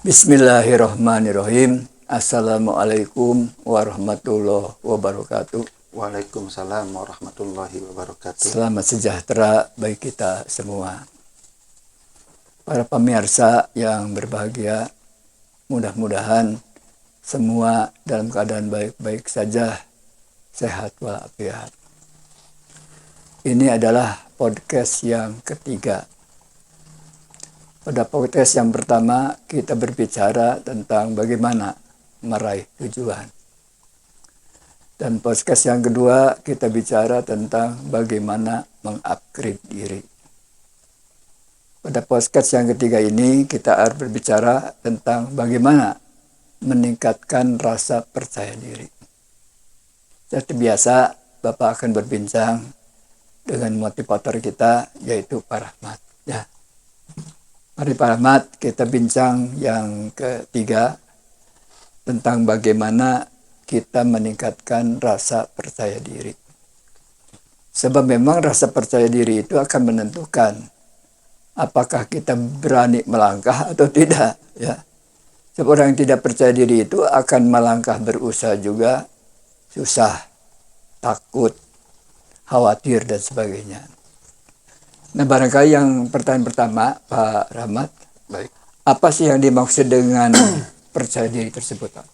Bismillahirrahmanirrahim. Assalamualaikum warahmatullahi wabarakatuh. Waalaikumsalam warahmatullahi wabarakatuh. Selamat sejahtera bagi kita semua. Para pemirsa yang berbahagia, mudah-mudahan semua dalam keadaan baik-baik saja, sehat walafiat. Ini adalah podcast yang ketiga. Pada podcast yang pertama kita berbicara tentang bagaimana meraih tujuan. Dan podcast yang kedua kita bicara tentang bagaimana mengupgrade diri. Pada podcast yang ketiga ini kita akan berbicara tentang bagaimana meningkatkan rasa percaya diri. Seperti biasa, Bapak akan berbincang dengan motivator kita, yaitu Pak Rahmat. Ya. Mari Pak Rahmat, kita bincang yang ketiga tentang bagaimana kita meningkatkan rasa percaya diri. Sebab memang rasa percaya diri itu akan menentukan apakah kita berani melangkah atau tidak. Ya. Sebab orang yang tidak percaya diri itu akan melangkah berusaha juga susah, takut, khawatir, dan sebagainya. Nah, barangkali yang pertanyaan pertama, Pak Rahmat, Baik. apa sih yang dimaksud dengan percaya diri tersebut, Pak?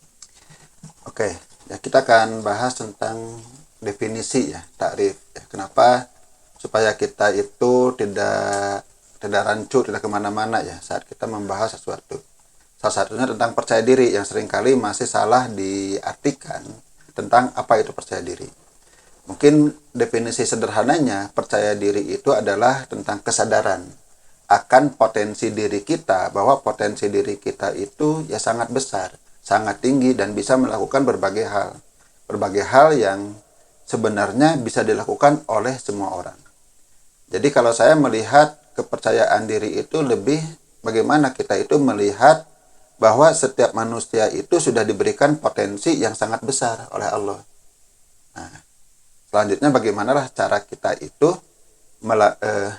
Oke, ya kita akan bahas tentang definisi ya, takrif. Ya, kenapa supaya kita itu tidak rancu, tidak kemana-mana ya saat kita membahas sesuatu. Salah satunya tentang percaya diri yang seringkali masih salah diartikan tentang apa itu percaya diri. Mungkin definisi sederhananya percaya diri itu adalah tentang kesadaran akan potensi diri kita, bahwa potensi diri kita itu ya sangat besar, sangat tinggi, dan bisa melakukan berbagai hal. Berbagai hal yang sebenarnya bisa dilakukan oleh semua orang. Jadi kalau saya melihat kepercayaan diri itu lebih bagaimana kita itu melihat bahwa setiap manusia itu sudah diberikan potensi yang sangat besar oleh Allah. Nah, selanjutnya bagaimanalah cara kita itu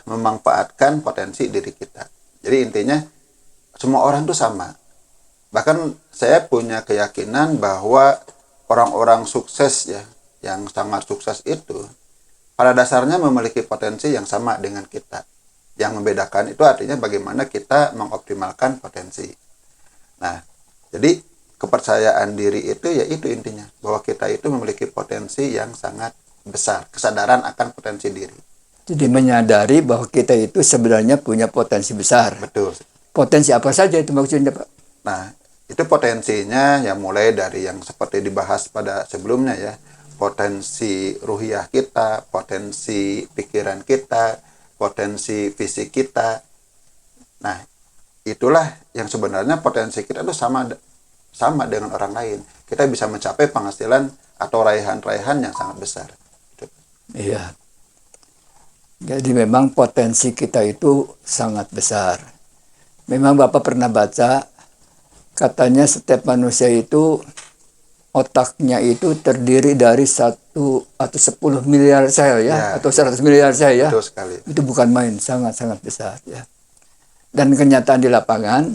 memanfaatkan potensi diri kita. Jadi intinya semua orang itu sama. Bahkan saya punya keyakinan bahwa orang-orang sukses ya, yang sangat sukses itu pada dasarnya memiliki potensi yang sama dengan kita. Yang membedakan itu artinya bagaimana kita mengoptimalkan potensi. Nah, jadi kepercayaan diri itu ya itu intinya, bahwa kita itu memiliki potensi yang sangat besar, kesadaran akan potensi diri. Jadi menyadari bahwa kita itu sebenarnya punya potensi besar. Betul. Potensi apa saja itu maksudnya, Pak? Nah, itu potensinya ya mulai dari yang seperti dibahas pada sebelumnya ya, potensi ruhiyah kita, potensi pikiran kita, potensi fisik kita. Nah, itulah yang sebenarnya potensi kita itu sama dengan orang lain. Kita bisa mencapai penghasilan atau raihan-raihan yang sangat besar. Iya. Jadi memang potensi kita itu sangat besar. Memang Bapak pernah baca, katanya setiap manusia itu otaknya itu terdiri dari 1 atau 10 miliar sel ya, atau 100 miliar sel ya. Betul sekali. Itu bukan main, sangat-sangat besar ya. Dan kenyataan di lapangan,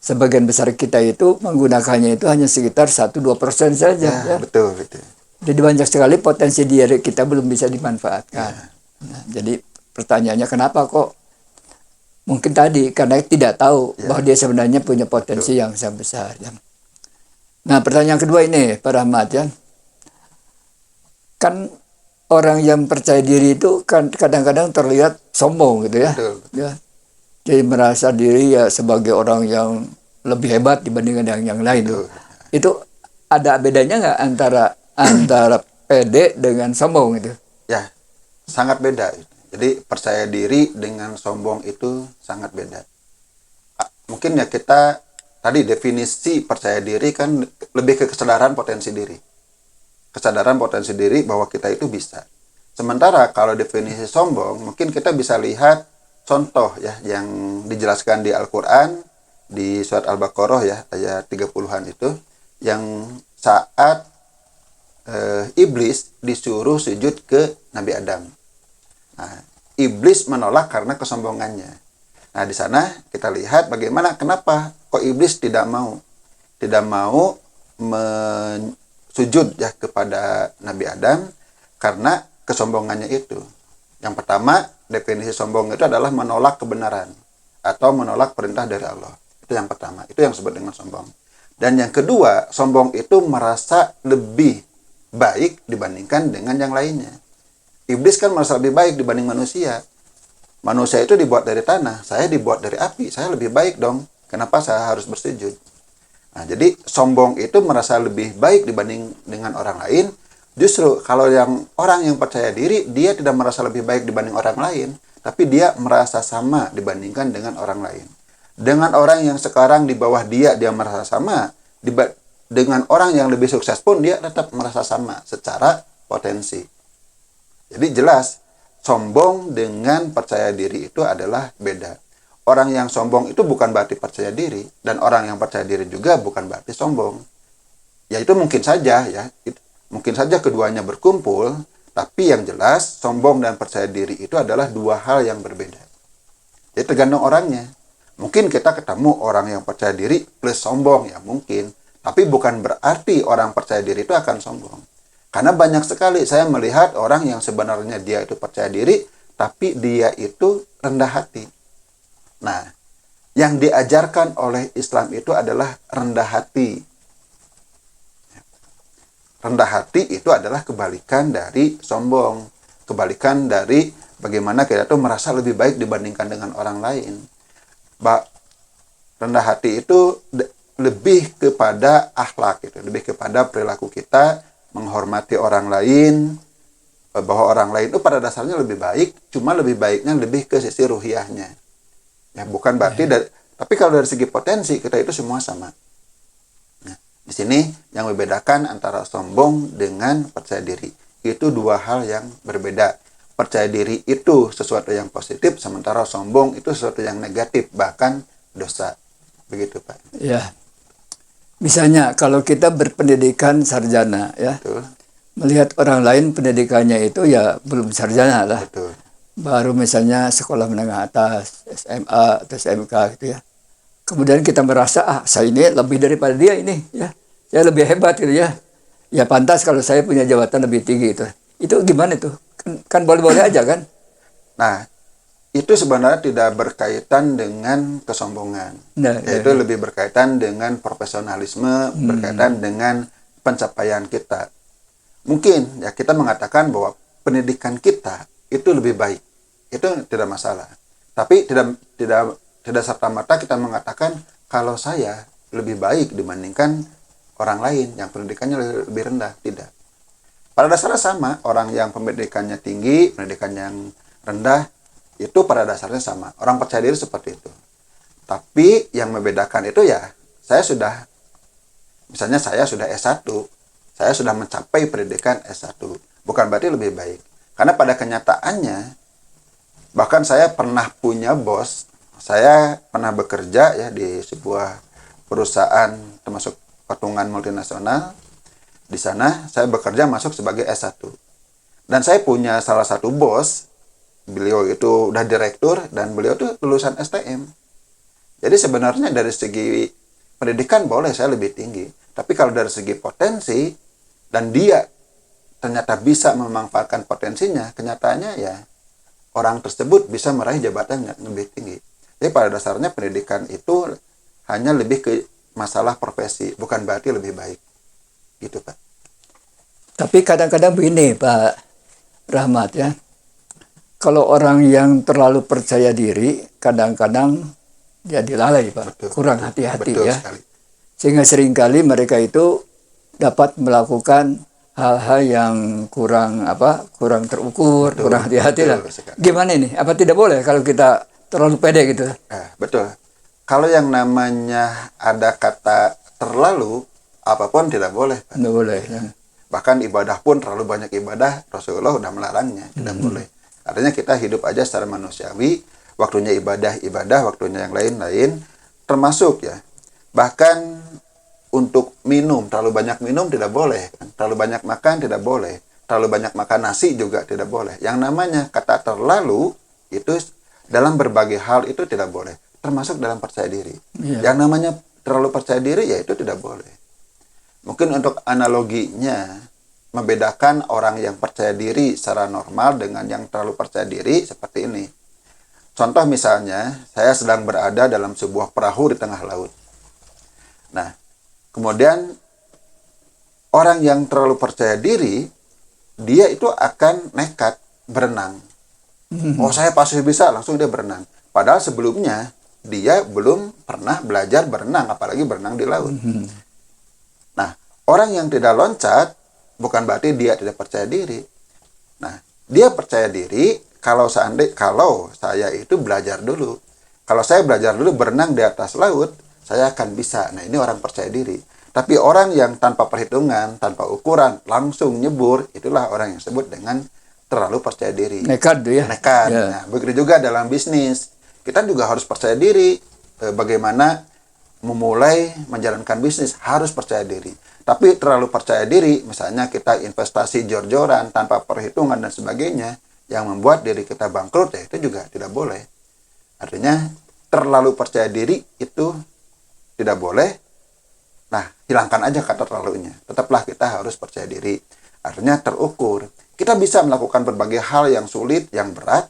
sebagian besar kita itu menggunakannya itu hanya sekitar 1-2% saja. Ya. Betul. Jadi banyak sekali potensi diri kita belum bisa dimanfaatkan. Nah, jadi pertanyaannya kenapa kok? Mungkin tadi karena tidak tahu bahwa dia sebenarnya punya potensi yang sangat besar. Ya. Nah, pertanyaan kedua ini, Pak Rahmat ya. Kan orang yang percaya diri itu kan kadang-kadang terlihat sombong gitu ya. Betul. Ya. Jadi merasa diri ya sebagai orang yang lebih hebat dibandingkan yang lain. Itu ada bedanya nggak antara pede dengan sombong itu? Ya, sangat beda. Jadi percaya diri dengan sombong itu sangat beda. Mungkin ya kita tadi definisi percaya diri kan lebih ke kesadaran potensi diri. Kesadaran potensi diri bahwa kita itu bisa. Sementara kalau definisi sombong, mungkin kita bisa lihat contoh ya yang dijelaskan di Al-Quran di surat Al-Baqarah ya ayat 30-an itu, yang saat iblis disuruh sujud ke Nabi Adam. Nah, iblis menolak karena kesombongannya. Nah, di sana kita lihat bagaimana kenapa kok iblis tidak mau sujud ya kepada Nabi Adam karena kesombongannya itu. Yang pertama, definisi sombong itu adalah menolak kebenaran atau menolak perintah dari Allah. Itu yang pertama, itu yang disebut dengan sombong. Dan yang kedua, sombong itu merasa lebih baik dibandingkan dengan yang lainnya. Iblis kan merasa lebih baik dibanding manusia. Manusia itu dibuat dari tanah, saya dibuat dari api, saya lebih baik dong. Kenapa saya harus bersujud? Nah, jadi sombong itu merasa lebih baik dibanding dengan orang lain. Justru kalau orang yang percaya diri, dia tidak merasa lebih baik dibanding orang lain, tapi dia merasa sama dibandingkan dengan orang lain. Dengan orang yang sekarang di bawah dia merasa sama, dengan orang yang lebih sukses pun dia tetap merasa sama secara potensi. Jadi jelas, sombong dengan percaya diri itu adalah beda. Orang yang sombong itu bukan berarti percaya diri, dan orang yang percaya diri juga bukan berarti sombong. Ya itu mungkin saja ya, mungkin saja keduanya berkumpul, tapi yang jelas sombong dan percaya diri itu adalah dua hal yang berbeda. Jadi tergantung orangnya. Mungkin kita ketemu orang yang percaya diri plus sombong ya mungkin, tapi bukan berarti orang percaya diri itu akan sombong. Karena banyak sekali saya melihat orang yang sebenarnya dia itu percaya diri, tapi dia itu rendah hati. Nah, yang diajarkan oleh Islam itu adalah rendah hati. Rendah hati itu adalah kebalikan dari sombong. Kebalikan dari bagaimana kita tuh merasa lebih baik dibandingkan dengan orang lain. Rendah hati itu lebih kepada akhlak, gitu. Lebih kepada perilaku kita, menghormati orang lain, bahwa orang lain itu pada dasarnya lebih baik, cuma lebih baiknya lebih ke sisi ruhiyahnya. Ya, bukan berarti tapi kalau dari segi potensi kita itu semua sama. Nah, di sini yang membedakan antara sombong dengan percaya diri. Itu dua hal yang berbeda. Percaya diri itu sesuatu yang positif, sementara sombong itu sesuatu yang negatif, bahkan dosa. Begitu, Pak. Ya. Misalnya kalau kita berpendidikan sarjana ya. Betul. Melihat orang lain pendidikannya itu ya belum sarjana lah. Betul. Baru misalnya sekolah menengah atas, SMA atau SMK gitu ya. Kemudian kita merasa, saya ini lebih daripada dia ini ya. Saya lebih hebat gitu ya. Ya pantas kalau saya punya jabatan lebih tinggi itu. Itu gimana tuh? Kan boleh-boleh aja kan? Nah, itu sebenarnya tidak berkaitan dengan kesombongan. Nah, yaitu lebih berkaitan dengan profesionalisme, berkaitan dengan pencapaian kita. Mungkin ya kita mengatakan bahwa pendidikan kita itu lebih baik. Itu tidak masalah. Tapi tidak serta-merta kita mengatakan kalau saya lebih baik dibandingkan orang lain yang pendidikannya lebih rendah. Tidak. Pada dasarnya sama, orang yang pendidikannya tinggi, pendidikan yang rendah, itu pada dasarnya sama. Orang percaya diri seperti itu. Tapi yang membedakan itu ya, misalnya saya sudah S1, saya sudah mencapai pendidikan S1. Bukan berarti lebih baik. Karena pada kenyataannya, bahkan saya pernah punya bos, saya pernah bekerja ya di sebuah perusahaan termasuk patungan multinasional. Di sana saya bekerja masuk sebagai S1. Dan saya punya salah satu bos, beliau itu udah direktur dan beliau itu lulusan STM. Jadi sebenarnya dari segi pendidikan boleh saya lebih tinggi. Tapi kalau dari segi potensi dan dia ternyata bisa memanfaatkan potensinya, kenyataannya ya orang tersebut bisa meraih jabatan yang lebih tinggi. Jadi pada dasarnya pendidikan itu hanya lebih ke masalah profesi, bukan berarti lebih baik. Gitu, Pak. Tapi kadang-kadang begini, Pak Rahmat ya. Kalau orang yang terlalu percaya diri, kadang-kadang jadi lalai, Pak. Betul, kurang hati-hati ya. Sekali. Sehingga seringkali mereka itu dapat melakukan hal-hal yang kurang terukur, kurang hati-hati lah. Sekali. Gimana ini? Apa tidak boleh kalau kita terlalu pede gitu? Betul. Kalau yang namanya ada kata terlalu, apapun tidak boleh, Pak. Tidak boleh. Ya. Bahkan ibadah pun terlalu banyak ibadah, Rasulullah sudah melarangnya, tidak boleh. Artinya kita hidup aja secara manusiawi, waktunya ibadah, waktunya yang lain-lain, termasuk ya. Bahkan untuk minum, terlalu banyak minum tidak boleh. Terlalu banyak makan tidak boleh. Terlalu banyak makan nasi juga tidak boleh. Yang namanya kata terlalu, itu dalam berbagai hal itu tidak boleh, termasuk dalam percaya diri. Iya. Yang namanya terlalu percaya diri ya itu tidak boleh. Mungkin untuk analoginya, membedakan orang yang percaya diri secara normal dengan yang terlalu percaya diri seperti ini. Contoh misalnya, saya sedang berada dalam sebuah perahu di tengah laut. Nah, kemudian orang yang terlalu percaya diri, dia itu akan nekat berenang. Oh, saya pasti bisa, langsung dia berenang. Padahal sebelumnya dia belum pernah belajar berenang, apalagi berenang di laut. Nah, orang yang tidak loncat bukan berarti dia tidak percaya diri. Nah, dia percaya diri kalau saya itu belajar dulu. Kalau saya belajar dulu berenang di atas laut, saya akan bisa. Nah, ini orang percaya diri. Tapi orang yang tanpa perhitungan, tanpa ukuran, langsung nyebur, itulah orang yang disebut dengan terlalu percaya diri. Nekat tuh ya. Nekat. Ya. Nah, begitu juga dalam bisnis. Kita juga harus percaya diri. Bagaimana memulai menjalankan bisnis, harus percaya diri. Tapi terlalu percaya diri, misalnya kita investasi jor-joran tanpa perhitungan dan sebagainya, yang membuat diri kita bangkrut, ya itu juga tidak boleh. Artinya, terlalu percaya diri itu tidak boleh. Nah, hilangkan aja kata terlalunya. Tetaplah kita harus percaya diri. Artinya terukur. Kita bisa melakukan berbagai hal yang sulit, yang berat,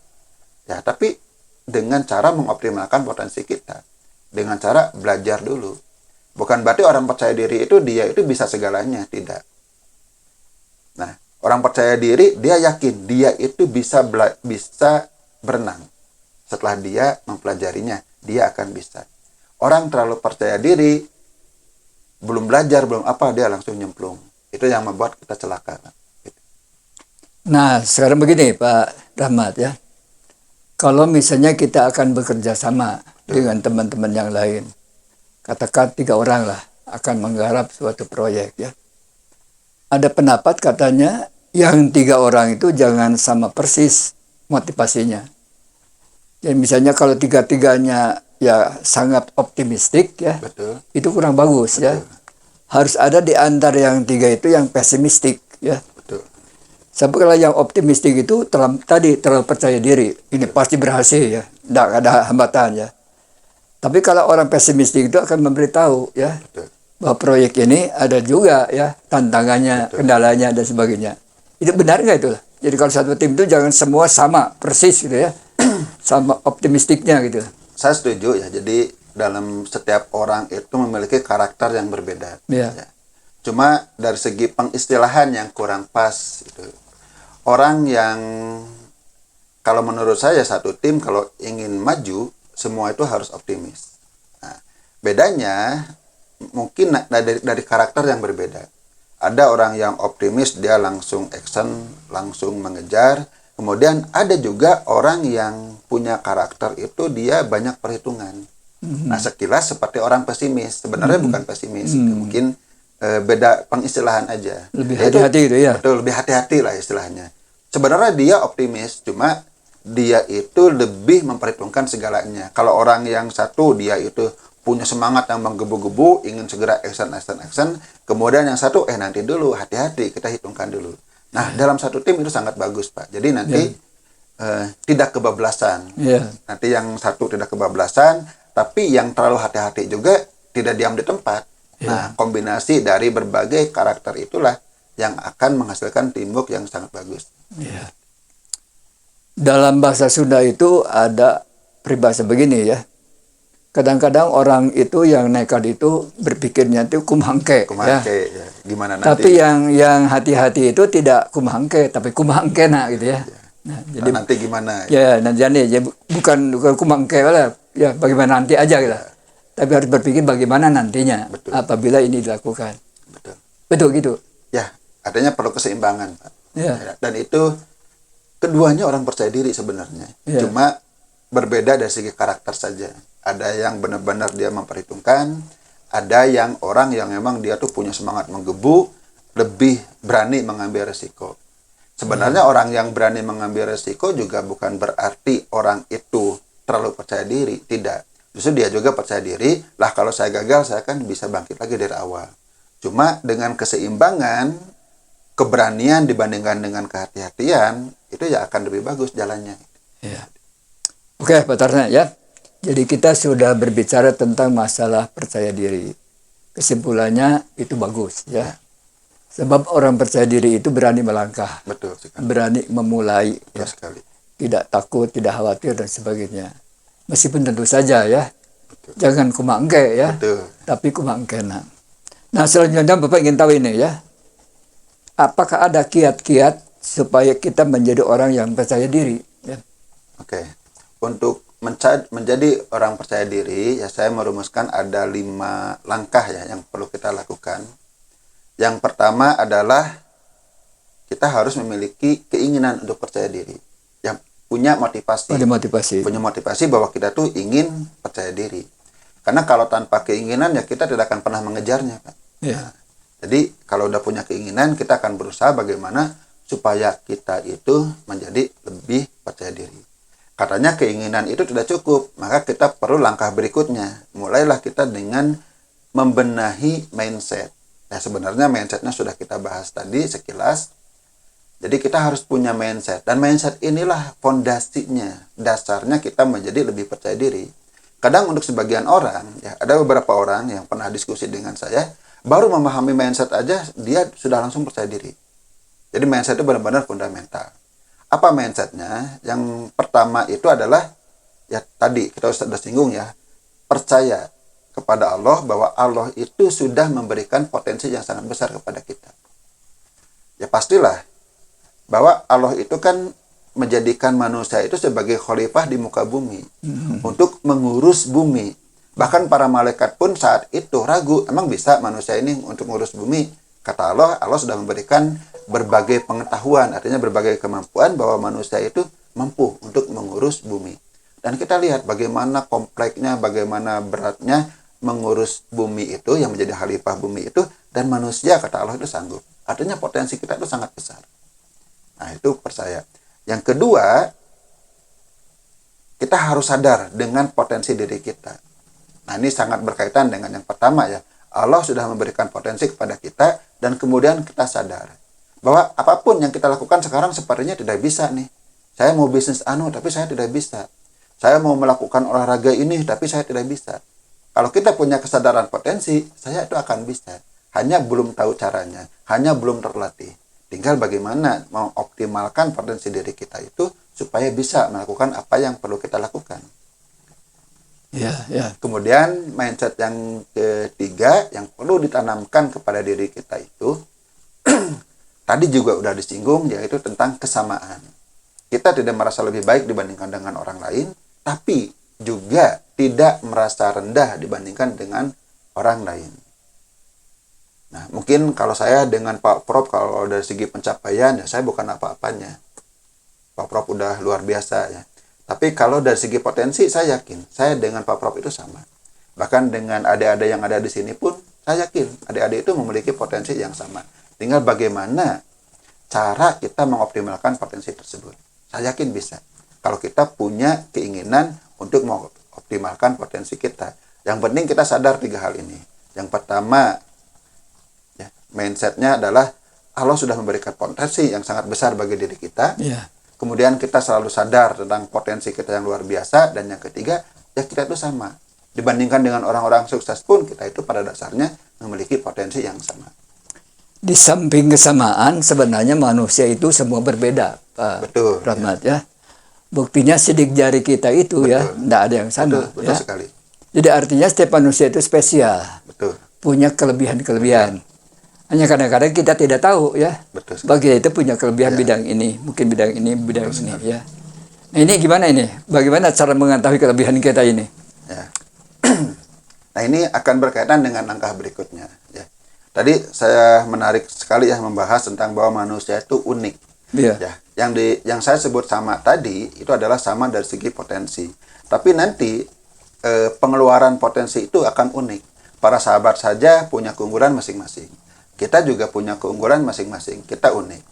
ya, tapi dengan cara mengoptimalkan potensi kita. Dengan cara belajar dulu. Bukan berarti orang percaya diri itu dia itu bisa segalanya, tidak. Nah, orang percaya diri dia yakin dia itu bisa berenang. Setelah dia mempelajarinya, dia akan bisa. Orang terlalu percaya diri, belum belajar, belum apa, dia langsung nyemplung. Itu yang membuat kita celaka. Nah, sekarang begini Pak Rahmat ya. Kalau misalnya kita akan bekerja sama dengan teman-teman yang lain, katakan 3 orang lah akan menggarap suatu proyek ya. Ada pendapat katanya yang 3 orang itu jangan sama persis motivasinya. Jadi misalnya kalau 3-tiganya ya sangat optimistik ya, Betul. itu kurang bagus ya. Betul. Harus ada di antara yang 3 itu yang pesimistik ya. Betul. Sebab kalau yang optimistik itu terlalu percaya diri, ini pasti berhasil ya, tidak ada hambatan ya. Tapi kalau orang pesimistik itu akan memberitahu ya, Betul. bahwa proyek ini ada juga ya tantangannya, Betul. kendalanya dan sebagainya. Itu benar nggak itu? Jadi kalau satu tim itu jangan semua sama persis gitu ya, sama optimistiknya gitu. Saya setuju ya. Jadi dalam setiap orang itu memiliki karakter yang berbeda. Ya. Ya. Cuma dari segi pengistilahan yang kurang pas gitu. Orang yang kalau menurut saya satu tim kalau ingin maju semua itu harus optimis. Nah, bedanya mungkin dari karakter yang berbeda. Ada orang yang optimis dia langsung action, langsung mengejar. Kemudian ada juga orang yang punya karakter itu dia banyak perhitungan. Nah, sekilas seperti orang pesimis, sebenarnya bukan pesimis. Mungkin beda pengistilahan aja. Lebih hati-hati gitu ya. Betul, lebih hati-hati lah istilahnya. Sebenarnya dia optimis, cuma dia itu lebih memperhitungkan segalanya. Kalau orang yang satu dia itu punya semangat yang menggebu-gebu, ingin segera action, kemudian yang satu nanti dulu, hati-hati, kita hitungkan dulu. Nah, dalam satu tim itu sangat bagus, Pak. Jadi nanti tidak kebablasan. Nanti yang satu tidak kebablasan, tapi yang terlalu hati-hati juga tidak diam di tempat. Nah, kombinasi dari berbagai karakter itulah yang akan menghasilkan teamwork yang sangat bagus. Ya. Dalam bahasa Sunda itu ada peribahasa begini ya. Kadang-kadang orang itu yang nekat itu berpikirnya itu kumhangke. Kumhangke, ya. Gimana nanti? Tapi yang hati-hati itu tidak kumhangke, tapi kumhangkena gitu ya. Nah, jadi nanti gimana? Ya, nanti ya, bukan kumhangke lah. Ya, bagaimana nanti aja gitu. Tapi harus berpikir bagaimana nantinya. Betul. Apabila ini dilakukan. Betul. Betul gitu. Ya, artinya perlu keseimbangan, Pak. Ya. Dan itu keduanya orang percaya diri sebenarnya. Ya. Cuma berbeda dari segi karakter saja. Ada yang benar-benar dia memperhitungkan, ada yang orang yang memang dia tuh punya semangat menggebu, lebih berani mengambil resiko. Sebenarnya orang yang berani mengambil resiko juga bukan berarti orang itu terlalu percaya diri, tidak. Justru dia juga percaya diri, lah kalau saya gagal saya kan bisa bangkit lagi dari awal. Cuma dengan keseimbangan, keberanian dibandingkan dengan kehati-hatian, itu ya akan lebih bagus jalannya. Ya. Oke, Pak Tarzan ya. Jadi kita sudah berbicara tentang masalah percaya diri. Kesimpulannya itu bagus ya. Sebab orang percaya diri itu berani melangkah, Betul sekali. berani memulai, Betul ya. sekali. Tidak takut, tidak khawatir dan sebagainya. Meskipun tentu saja ya, Betul. jangan kumangke ya, Betul. tapi kumangkena. Nah selanjutnya Bapak ingin tahu ini ya, apakah ada kiat-kiat supaya kita menjadi orang yang percaya diri? Ya. Oke. Untuk menjadi orang percaya diri, ya saya merumuskan ada 5 langkah ya yang perlu kita lakukan. Yang pertama adalah kita harus memiliki keinginan untuk percaya diri. Yang punya motivasi. Ada motivasi. Punya motivasi bahwa kita tuh ingin percaya diri. Karena kalau tanpa keinginan ya kita tidak akan pernah mengejarnya, Pak. Ya. Jadi kalau udah punya keinginan, kita akan berusaha bagaimana supaya kita itu menjadi lebih percaya diri. Katanya keinginan itu tidak cukup, maka kita perlu langkah berikutnya. Mulailah kita dengan membenahi mindset. Nah sebenarnya mindsetnya sudah kita bahas tadi sekilas. Jadi kita harus punya mindset. Dan mindset inilah fondasinya, dasarnya kita menjadi lebih percaya diri. Kadang untuk sebagian orang, ya ada beberapa orang yang pernah diskusi dengan saya, baru memahami mindset aja, dia sudah langsung percaya diri. Jadi mindset itu benar-benar fundamental. Apa mindsetnya? Yang pertama itu adalah, ya tadi kita sudah singgung ya, percaya kepada Allah bahwa Allah itu sudah memberikan potensi yang sangat besar kepada kita. Ya pastilah bahwa Allah itu kan menjadikan manusia itu sebagai khalifah di muka bumi untuk mengurus bumi. Bahkan para malaikat pun saat itu ragu, emang bisa manusia ini untuk mengurus bumi? Kata Allah, Allah sudah memberikan berbagai pengetahuan, artinya berbagai kemampuan bahwa manusia itu mampu untuk mengurus bumi. Dan kita lihat bagaimana kompleksnya, bagaimana beratnya mengurus bumi itu, yang menjadi khalifah bumi itu, dan manusia kata Allah itu sanggup. Artinya potensi kita itu sangat besar. Nah itu percaya. Yang kedua, kita harus sadar dengan potensi diri kita. Nah ini sangat berkaitan dengan yang pertama ya. Allah sudah memberikan potensi kepada kita, dan kemudian kita sadar bahwa apapun yang kita lakukan sekarang sepertinya tidak bisa nih. Saya mau bisnis tapi saya tidak bisa. Saya mau melakukan olahraga ini tapi saya tidak bisa. Kalau kita punya kesadaran potensi, saya itu akan bisa. Hanya belum tahu caranya, hanya belum terlatih. Tinggal bagaimana mengoptimalkan potensi diri kita itu supaya bisa melakukan apa yang perlu kita lakukan. Ya, ya. Kemudian mindset yang ketiga yang perlu ditanamkan kepada diri kita itu tadi juga udah disinggung, yaitu tentang kesamaan. Kita tidak merasa lebih baik dibandingkan dengan orang lain, tapi juga tidak merasa rendah dibandingkan dengan orang lain. Nah, mungkin kalau saya dengan Pak Prof, kalau dari segi pencapaian, ya saya bukan apa-apanya. Pak Prof udah luar biasa ya. Tapi kalau dari segi potensi, saya yakin, saya dengan Pak Prof itu sama. Bahkan dengan adik-adik yang ada di sini pun, saya yakin adik-adik itu memiliki potensi yang sama. Tinggal bagaimana cara kita mengoptimalkan potensi tersebut. Saya yakin bisa. Kalau kita punya keinginan untuk mengoptimalkan potensi kita. Yang penting kita sadar 3 hal ini. Yang pertama, ya, mindsetnya adalah Allah sudah memberikan potensi yang sangat besar bagi diri kita. Ya. Kemudian kita selalu sadar tentang potensi kita yang luar biasa. Dan yang ketiga, ya kita itu sama. Dibandingkan dengan orang-orang sukses pun, kita itu pada dasarnya memiliki potensi yang sama. Di samping kesamaan, sebenarnya manusia itu semua berbeda, Pak Betul, Rahmat ya. Buktinya sidik jari kita itu Betul. ya, tidak ada yang sama. Betul Ya. sekali. Jadi artinya setiap manusia itu spesial, Betul. punya kelebihan-kelebihan. Hanya kadang-kadang kita tidak tahu ya. Betul sekali. Bagi itu punya kelebihan Ya. bidang ini, mungkin bidang ini, bidang Betul ini sekali. ya. Nah ini gimana ini? Bagaimana cara mengetahui kelebihan kita ini? Ya. Nah ini akan berkaitan dengan langkah berikutnya. Ya. Tadi saya menarik sekali ya membahas tentang bahwa manusia itu unik. Ya. Ya. Yang saya sebut sama tadi itu adalah sama dari segi potensi. Tapi nanti pengeluaran potensi itu akan unik. Para sahabat saja punya keunggulan masing-masing. Kita juga punya keunggulan masing-masing. Kita unik.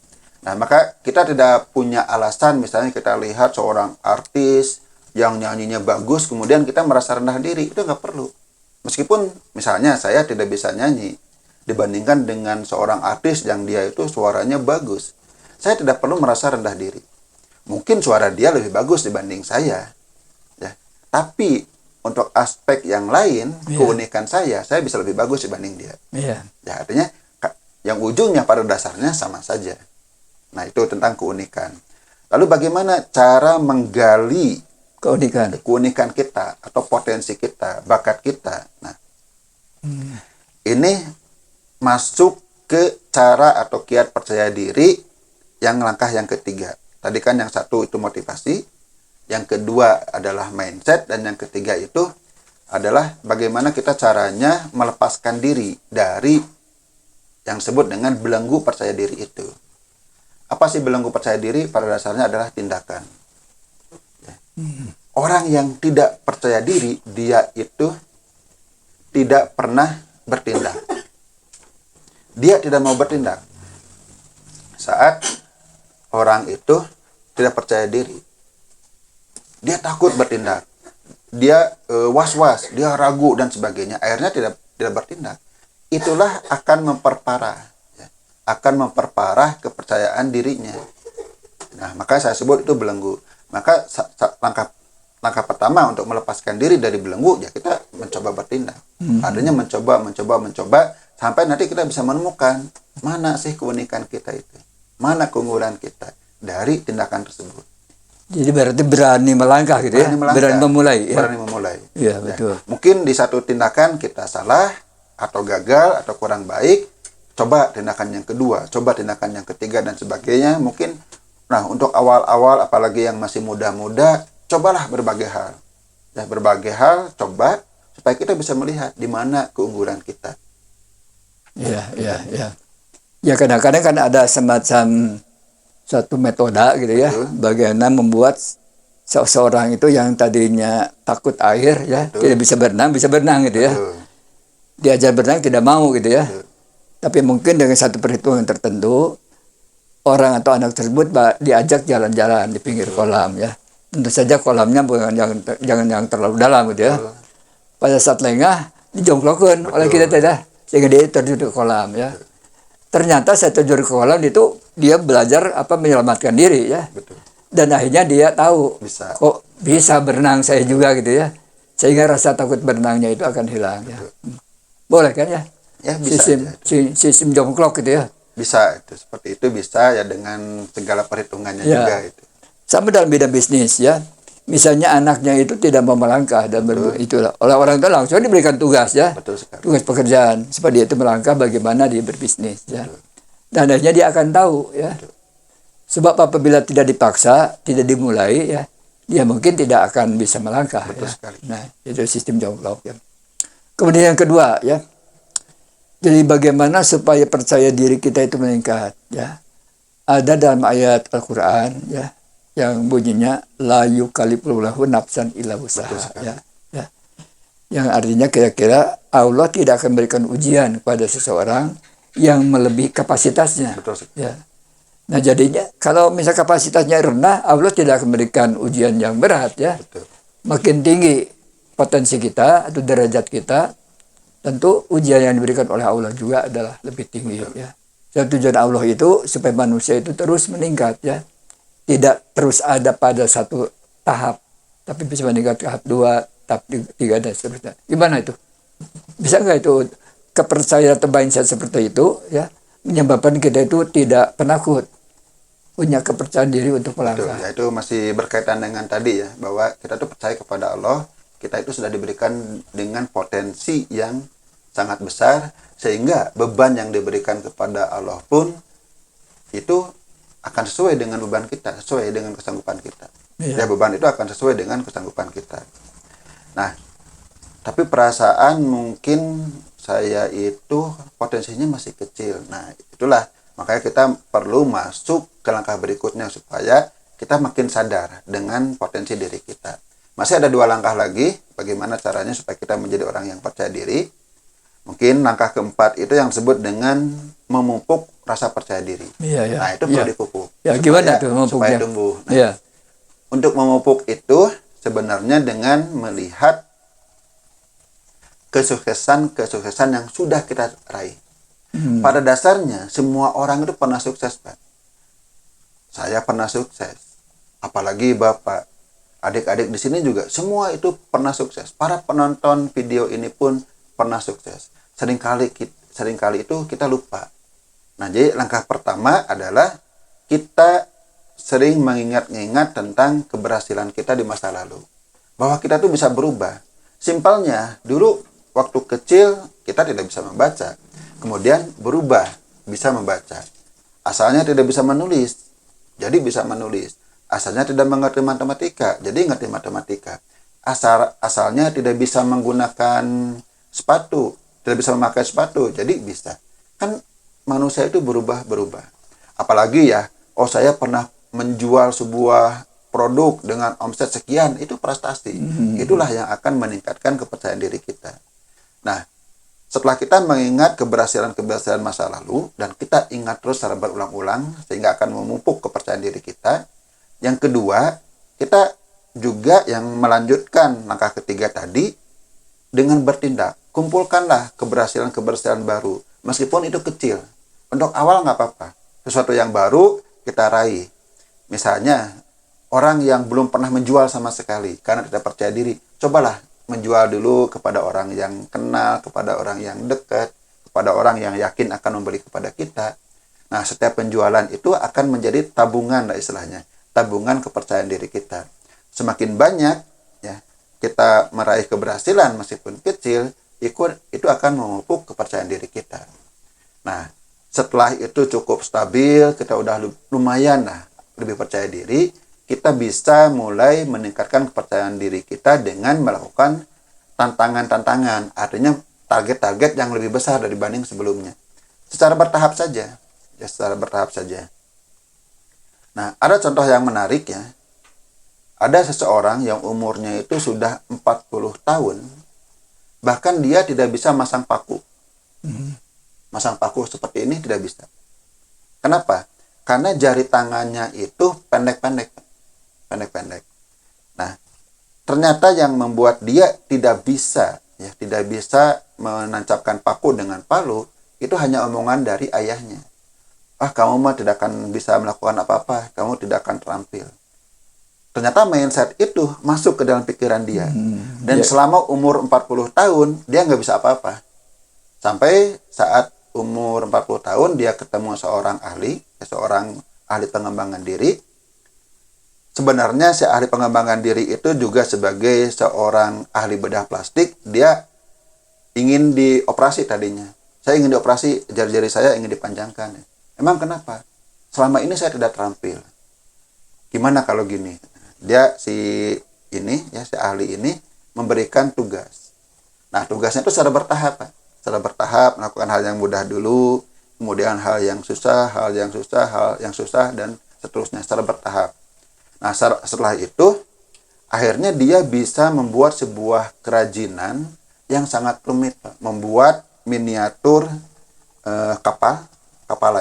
Nah maka kita tidak punya alasan misalnya kita lihat seorang artis yang nyanyinya bagus kemudian kita merasa rendah diri. Itu nggak perlu. Meskipun misalnya saya tidak bisa nyanyi dibandingkan dengan seorang artis yang dia itu suaranya bagus. Saya tidak perlu merasa rendah diri. Mungkin suara dia lebih bagus dibanding saya. Tapi untuk aspek yang lain, Iya. keunikan saya bisa lebih bagus dibanding dia. Iya. Ya, artinya yang ujungnya pada dasarnya sama saja. Nah, itu tentang keunikan. Lalu bagaimana cara menggali keunikan kita atau potensi kita, bakat kita? Nah, ini masuk ke cara atau kiat percaya diri yang langkah yang ketiga. Tadi kan yang satu itu motivasi, yang kedua adalah mindset, dan yang ketiga itu adalah bagaimana kita caranya melepaskan diri dari yang disebut dengan belenggu percaya diri itu. Apa sih belenggu percaya diri? Pada dasarnya adalah tindakan. Orang yang tidak percaya diri, dia itu tidak pernah bertindak. Dia tidak mau bertindak. Saat orang itu tidak percaya diri, dia takut bertindak, dia was-was, dia ragu dan sebagainya, akhirnya tidak bertindak. Itulah akan memperparah kepercayaan dirinya. Nah, maka saya sebut itu belenggu. Maka langkah pertama untuk melepaskan diri dari belenggu, ya kita mencoba bertindak. Artinya mencoba sampai nanti kita bisa menemukan mana sih keunikan kita itu, mana keunggulan kita dari tindakan tersebut. Jadi berarti berani melangkah gitu ya, berani memulai. Ya? Berani memulai. Iya, betul. Mungkin di satu tindakan kita salah atau gagal atau kurang baik, coba tindakan yang kedua, coba tindakan yang ketiga dan sebagainya. Mungkin, nah untuk awal-awal apalagi yang masih muda-muda, cobalah berbagai hal. Ya, berbagai hal, coba supaya kita bisa melihat di mana keunggulan kita. Iya. Ya kadang-kadang kan ada semacam suatu metode gitu ya, bagaimana membuat seseorang itu yang tadinya takut air ya, tidak bisa berenang gitu ya. Diajar berenang tidak mau gitu ya. Tapi mungkin dengan satu perhitungan tertentu, orang atau anak tersebut diajak jalan-jalan di pinggir kolam ya. Tentu saja kolamnya jangan yang terlalu dalam gitu ya. Pada saat lengah dijongklokan oleh kita tidak, sehingga dia terjun ke kolam ya. Ternyata saya terjun ke kolam itu dia belajar menyelamatkan diri ya. Betul. Dan akhirnya dia tahu kok bisa berenang saya juga gitu ya. Sehingga rasa takut berenangnya itu akan hilang ya. Boleh kan ya? Ya bisa. Sistem jongklok gitu ya. Bisa itu, seperti itu bisa ya dengan segala perhitungannya juga itu. Sama dalam bidang bisnis ya. Misalnya anaknya itu tidak mau melangkah dan itulah oleh orang tua langsung diberikan tugas ya. Betul sekali. Tugas pekerjaan supaya dia itu melangkah bagaimana dia berbisnis ya. Dan akhirnya dia akan tahu ya. Sebab apabila tidak dipaksa, tidak dimulai ya, dia mungkin tidak akan bisa melangkah. Betul Ya. sekali. Nah, itu sistem jongklok ya. Kemudian yang kedua ya. Jadi bagaimana supaya percaya diri kita itu meningkat ya. Ada dalam ayat Al-Qur'an ya yang bunyinya la yukallifullahu nafsan illa wusaha ya. Yang artinya kira-kira Allah tidak akan memberikan ujian kepada seseorang yang melebihi kapasitasnya. Betul sekali. Ya. Nah jadinya kalau misal kapasitasnya rendah, Allah tidak akan memberikan ujian yang berat ya. Betul. Makin tinggi potensi kita atau derajat kita, tentu ujian yang diberikan oleh Allah juga adalah lebih tinggi. Betul. Ya. Dan tujuan Allah itu supaya manusia itu terus meningkat ya. Tidak terus ada pada satu tahap, tapi bisa meningkat tahap 2, tahap 3 dan seterusnya. Gimana itu? Bisa nggak itu kepercayaan atau mindset seperti itu ya menyebabkan kita itu tidak penakut, punya kepercayaan diri untuk melangkah. Betul, ya, itu masih berkaitan dengan tadi ya, bahwa kita tuh percaya kepada Allah, kita itu sudah diberikan dengan potensi yang sangat besar, sehingga beban yang diberikan kepada Allah pun itu akan sesuai dengan beban kita, sesuai dengan kesanggupan kita. Ya, beban itu akan sesuai dengan kesanggupan kita. Nah, tapi perasaan mungkin saya itu potensinya masih kecil. Nah, itulah makanya kita perlu masuk ke langkah berikutnya supaya kita makin sadar dengan potensi diri kita. Masih ada 2 langkah lagi bagaimana caranya supaya kita menjadi orang yang percaya diri. Mungkin langkah keempat itu yang disebut dengan memupuk rasa percaya diri. Iya. Nah, itu perlu dipupuk. Ya, gimana tuh memupuknya? Supaya tumbuh. Nah, untuk memupuk itu sebenarnya dengan melihat kesuksesan yang sudah kita raih. Pada dasarnya semua orang itu pernah sukses, Pak. Saya pernah sukses. Apalagi Bapak. adik-adik di sini juga semua itu pernah sukses. Para penonton video ini pun pernah sukses. Seringkali itu kita lupa. Nah, jadi langkah pertama adalah kita sering mengingat-ingat tentang keberhasilan kita di masa lalu. Bahwa kita tuh bisa berubah. Simpelnya, dulu waktu kecil kita tidak bisa membaca. Kemudian berubah, bisa membaca. Asalnya tidak bisa menulis, jadi bisa menulis. Asalnya tidak mengerti matematika, jadi ngerti matematika. Asalnya tidak bisa menggunakan sepatu, tidak bisa memakai sepatu, jadi bisa. Kan manusia itu berubah-berubah. Apalagi ya, saya pernah menjual sebuah produk dengan omset sekian, itu prestasi. Itulah yang akan meningkatkan kepercayaan diri kita. Nah, setelah kita mengingat keberhasilan-keberhasilan masa lalu, dan kita ingat terus secara berulang-ulang, sehingga akan memupuk kepercayaan diri kita. Yang kedua, kita juga yang melanjutkan langkah ketiga tadi, dengan bertindak. Kumpulkanlah keberhasilan-keberhasilan baru, meskipun itu kecil. Untuk awal nggak apa-apa. Sesuatu yang baru kita raih. Misalnya, orang yang belum pernah menjual sama sekali, karena tidak percaya diri, cobalah menjual dulu kepada orang yang kenal, kepada orang yang dekat, kepada orang yang yakin akan membeli kepada kita. Nah, setiap penjualan itu akan menjadi tabungan lah istilahnya, tabungan kepercayaan diri kita. Semakin banyak ya kita meraih keberhasilan meskipun kecil, itu akan memupuk kepercayaan diri kita. Nah, setelah itu cukup stabil, kita udah lumayan lah lebih percaya diri, kita bisa mulai meningkatkan kepercayaan diri kita dengan melakukan tantangan-tantangan, artinya target-target yang lebih besar dibanding sebelumnya. Secara bertahap saja, ya secara bertahap saja. Nah, ada contoh yang menarik ya. Ada seseorang yang umurnya itu sudah 40 tahun, bahkan dia tidak bisa masang paku. Masang paku seperti ini tidak bisa. Kenapa? Karena jari tangannya itu pendek-pendek. Nah, ternyata yang membuat dia tidak bisa menancapkan paku dengan palu itu hanya omongan dari ayahnya. Kamu mah tidak akan bisa melakukan apa-apa, kamu tidak akan terampil. Ternyata mindset itu masuk ke dalam pikiran dia. Dan selama umur 40 tahun dia nggak bisa apa-apa. Sampai saat umur 40 tahun dia ketemu seorang ahli pengembangan diri. Sebenarnya si ahli pengembangan diri itu juga sebagai seorang ahli bedah plastik, dia ingin dioperasi tadinya. Saya ingin dioperasi, jari-jari saya ingin dipanjangkan. Emang kenapa? Selama ini saya tidak terampil. Gimana kalau gini? Si ahli ini memberikan tugas. Nah, tugasnya itu secara bertahap, Pak. Secara bertahap, melakukan hal yang mudah dulu, kemudian hal yang susah, dan seterusnya secara bertahap. Nah, setelah itu, akhirnya dia bisa membuat sebuah kerajinan yang sangat rumit, Pak. Membuat miniatur kapal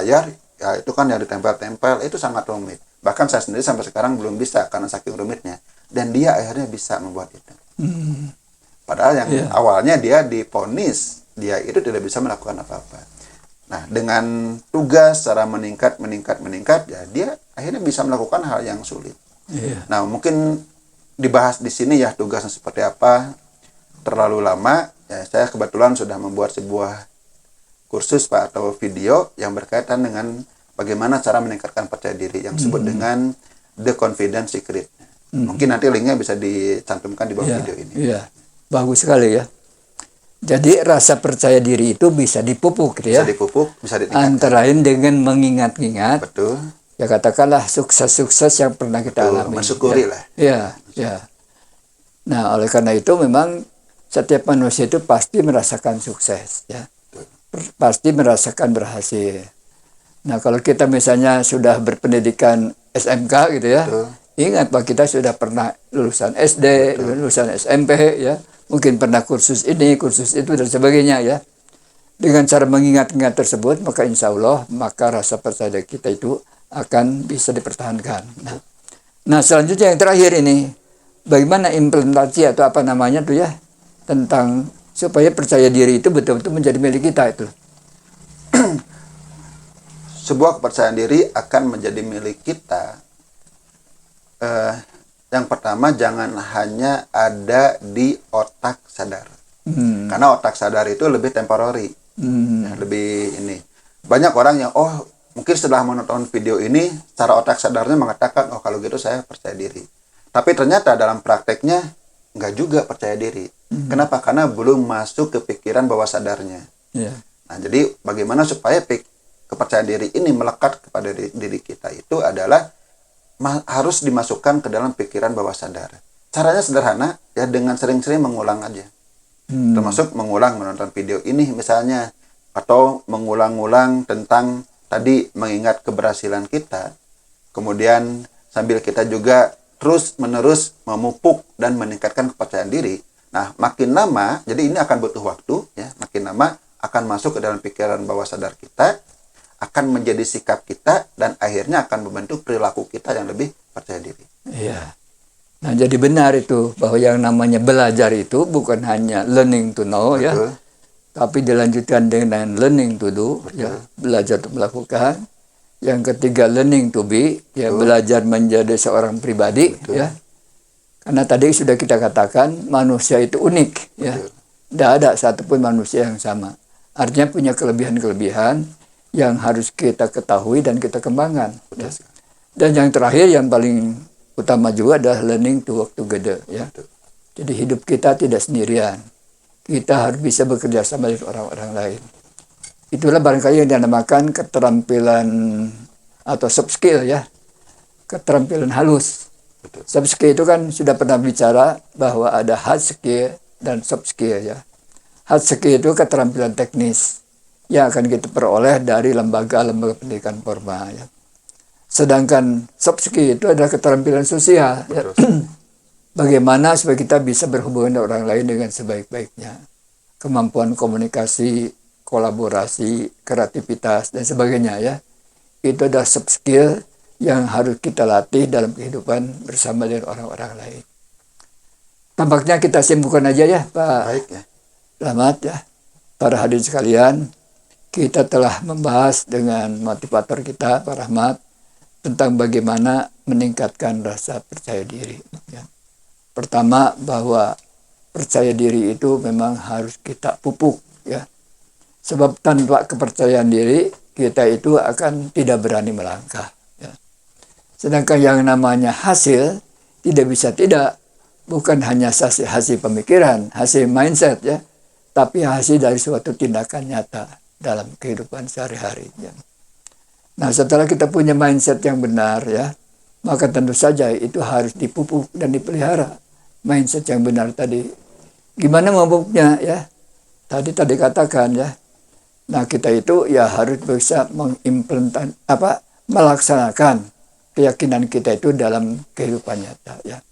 layar, ya itu kan yang ditempel-tempel, itu sangat rumit. Bahkan saya sendiri sampai sekarang belum bisa karena saking rumitnya. Dan dia akhirnya bisa membuat itu. Padahal yang awalnya dia divonis, dia itu tidak bisa melakukan apa-apa. Nah, dengan tugas secara meningkat, ya dia akhirnya bisa melakukan hal yang sulit. Nah, mungkin dibahas di sini ya tugasnya seperti apa. Terlalu lama, ya saya kebetulan sudah membuat sebuah kursus Pak atau video yang berkaitan dengan bagaimana cara meningkatkan percaya diri yang disebut dengan The Confidence Secret. Mungkin nanti linknya bisa dicantumkan di bawah video ini. Iya, bagus sekali ya. Jadi rasa percaya diri itu bisa dipupuk gitu ya. Bisa dipupuk, bisa ditingkatkan. Antara lain dengan mengingat-ingat. Betul. Ya katakanlah sukses-sukses yang pernah kita alami. Mensyukuri lah. Ya. Nah, oleh karena itu memang setiap manusia itu pasti merasakan sukses ya. Pasti merasakan berhasil. Nah, kalau kita misalnya sudah berpendidikan SMK gitu ya. Ingat Pak, kita sudah pernah lulusan SD, lulusan SMP ya. Mungkin pernah kursus ini, kursus itu dan sebagainya ya. Dengan cara mengingat-ingat tersebut, maka insya Allah maka rasa percaya kita itu akan bisa dipertahankan. Nah, selanjutnya yang terakhir ini, bagaimana implementasi atau apa namanya tuh ya, tentang supaya percaya diri itu betul-betul menjadi milik kita itu. Sebuah kepercayaan diri akan menjadi milik kita. Yang pertama, jangan hanya ada di otak sadar. Karena otak sadar itu lebih temporary. Ya, lebih ini. Banyak orang yang, mungkin setelah menonton video ini, secara otak sadarnya mengatakan, kalau gitu saya percaya diri. Tapi ternyata dalam prakteknya, nggak juga percaya diri. Kenapa? Karena belum masuk ke pikiran bawah sadarnya. Yeah. Nah, jadi bagaimana supaya kepercayaan diri ini melekat kepada diri kita itu adalah harus dimasukkan ke dalam pikiran bawah sadar. Caranya sederhana, ya dengan sering-sering mengulang aja. Termasuk mengulang menonton video ini misalnya, atau mengulang-ulang tentang tadi mengingat keberhasilan kita, kemudian sambil kita juga terus-menerus memupuk dan meningkatkan kepercayaan diri. Nah, makin lama, jadi ini akan butuh waktu, ya, makin lama akan masuk ke dalam pikiran bawah sadar kita, akan menjadi sikap kita, dan akhirnya akan membentuk perilaku kita yang lebih percaya diri. Iya. Nah, jadi benar itu, bahwa yang namanya belajar itu bukan hanya learning to know, ya, tapi dilanjutkan dengan learning to do, ya, belajar untuk melakukan. Yang ketiga, learning to be, ya, belajar menjadi seorang pribadi, ya. Karena tadi sudah kita katakan, manusia itu unik, ya. Tidak ada satupun manusia yang sama. Artinya punya kelebihan-kelebihan yang harus kita ketahui dan kita kembangkan. Ya. Dan yang terakhir, yang paling utama juga adalah learning to work together, ya. Jadi hidup kita tidak sendirian. Kita harus bisa bekerja sama dengan orang-orang lain. Itulah barangkali yang dinamakan keterampilan atau soft skill, ya. Keterampilan halus. Soft skill itu kan sudah pernah bicara bahwa ada hard skill dan soft skill, ya. Hard skill itu keterampilan teknis yang akan kita peroleh dari lembaga-lembaga pendidikan formal, ya. Sedangkan soft skill itu adalah keterampilan sosial, ya. Bagaimana supaya kita bisa berhubungan dengan orang lain dengan sebaik-baiknya. Kemampuan komunikasi, kolaborasi, kreativitas, dan sebagainya, ya. Itu adalah soft skill yang harus kita latih dalam kehidupan bersama dengan orang-orang lain. Tampaknya kita simpulkan aja, ya, Pak. Baik, ya. Selamat, ya. Para hadirin sekalian, kita telah membahas dengan motivator kita, Pak Rahmat, tentang bagaimana meningkatkan rasa percaya diri, ya. Pertama, bahwa percaya diri itu memang harus kita pupuk, ya. Sebab tanpa kepercayaan diri, kita itu akan tidak berani melangkah, ya. Sedangkan yang namanya hasil, tidak bisa tidak, bukan hanya hasil pemikiran, hasil mindset, ya, tapi hasil dari suatu tindakan nyata dalam kehidupan sehari-hari, ya. Nah, setelah kita punya mindset yang benar, ya, maka tentu saja itu harus dipupuk dan dipelihara. Mindset yang benar tadi. Gimana memupuknya, ya? Tadi katakan, ya. Nah, kita itu ya harus bisa melaksanakan keyakinan kita itu dalam kehidupan nyata, ya.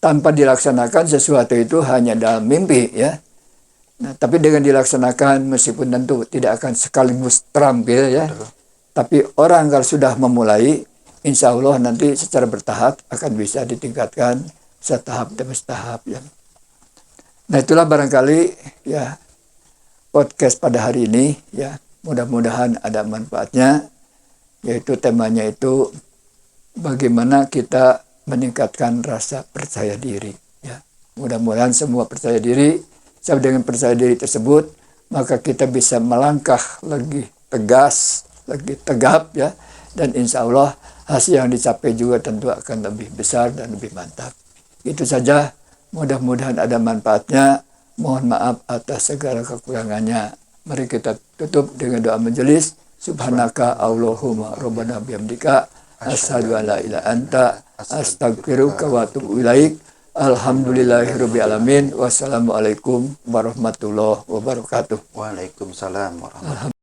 Tanpa dilaksanakan sesuatu itu hanya dalam mimpi, ya. Nah, tapi dengan dilaksanakan meskipun tentu tidak akan sekaligus terampil, ya. Tapi orang kalau sudah memulai, insya Allah nanti secara bertahap akan bisa ditingkatkan setahap demi setahap, ya. Nah, itulah barangkali, ya, podcast pada hari ini, ya. Mudah-mudahan ada manfaatnya, yaitu temanya itu bagaimana kita meningkatkan rasa percaya diri, ya. Mudah-mudahan semua percaya diri. Sebab dengan percaya diri tersebut, maka kita bisa melangkah lebih tegas, lagi tegap, ya, dan insya Allah hasil yang dicapai juga tentu akan lebih besar dan lebih mantap. Itu saja, mudah-mudahan ada manfaatnya. Mohon maaf atas segala kekurangannya. Mari kita tutup dengan doa majelis. Subhanaka Allahumma rabbana bihamdika asyhadu an la ilaha anta astaghfiruka wa atubu ilaik. Alhamdulillahirabbil alamin. Wassalamualaikum warahmatullahi wabarakatuh. Waalaikumsalam warahmatullahi wabarakatuh.